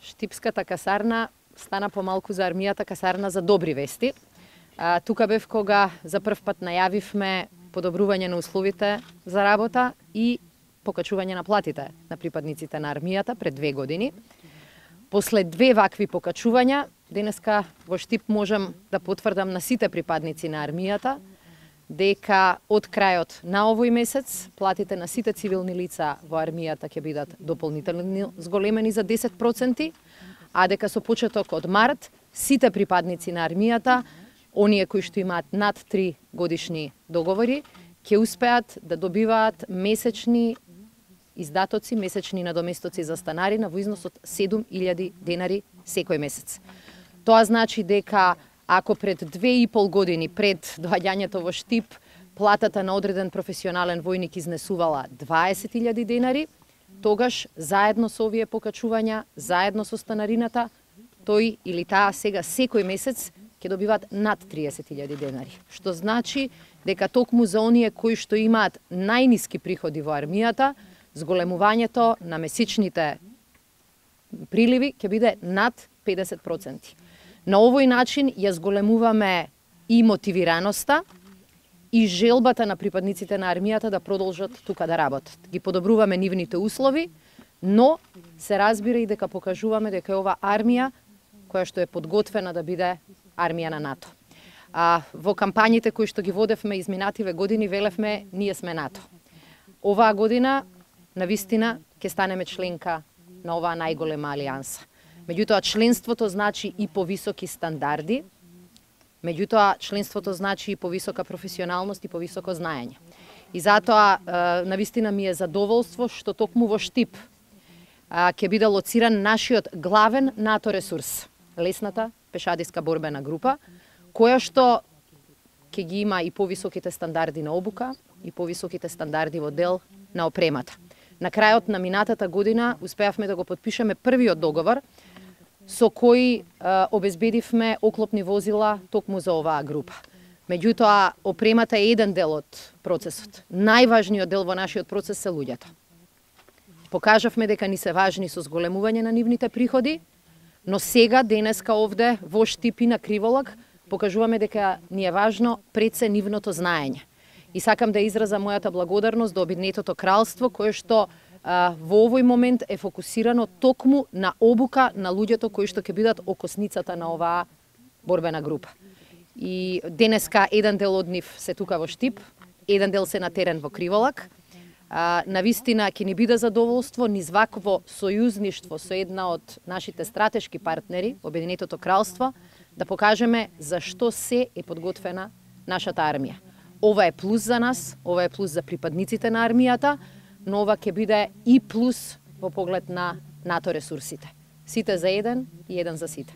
Штипската касарна стана помалку за армијата касарна за добри вести. Тука бев кога за прв пат најавивме подобрување на условите за работа и покачување на платите на припадниците на армијата пред 2 години. После 2 вакви покачувања, денеска во Штип можам да потврдам на сите припадници на армијата дека од крајот на овој месец платите на сите цивилни лица во армијата ќе бидат дополнително зголемени за 10%, а дека со почеток од март сите припадници на армијата, оние кои што имаат над 3 годишни договори, ќе успеат да добиваат месечни издатоци, месечни надоместоци за станарина во износ од 7.000 денари секој месец. Тоа значи дека ако пред 2,5 години пред доаѓањето во Штип платата на одреден професионален војник изнесувала 20.000 денари, тогаш заедно со овие покачувања, заедно со станарината, тој или таа сега секој месец ќе добиваат над 30.000 денари. Што значи дека токму за оние кои што имаат најниски приходи во армијата, зголемувањето на месечните приливи ќе биде над 50%. На овој начин ја зголемуваме и мотивираноста и желбата на припадниците на армијата да продолжат тука да работат. Ги подобруваме нивните услови, но се разбира и дека покажуваме дека е ова армија која што е подготвена да биде армија на НАТО. Во кампањите кои што ги водевме изминативе години велевме ние сме НАТО. Оваа година навистина ќе станеме членка на оваа најголема алијанса. Меѓутоа, членството значи и повисоки стандарди, меѓутоа, членството значи и повисока професионалност и повисоко знаење. И затоа, навистина ми е задоволство што токму во Штип ќе биде лоциран нашиот главен НАТО ресурс, лесната пешадиска борбена група, која што ќе ги има и повисоките стандарди на обука и повисоките стандарди во дел на опремата. На крајот на минатата година успеавме да го потпишеме првиот договор со кој обезбедивме оклопни возила токму за оваа група. Меѓутоа, опремата е еден дел од процесот. Најважниот дел во нашиот процес се луѓето. Покажавме дека ни се важни со зголемување на нивните приходи, но сега, денеска овде, во Штип и на Криволак, покажуваме дека ни е важно пред се нивното знаење. И сакам да изразам мојата благодарност до Обединетото кралство, кое што во овој момент е фокусирано токму на обука на луѓето кои што ќе бидат окосницата на оваа борбена група. И денеска еден дел од нив се тука во Штип, еден дел се на терен во Криволак. Навистина ќе ни биде задоволство низ вакво сојузништво со една од нашите стратешки партнери, Обединетото кралство, да покажеме за што се е подготвена нашата армија. Ова е плюс за нас, ова е плюс за припадниците на армијата, но ова ќе биде и плюс во поглед на НАТО ресурсите. Сите за еден и еден за сите.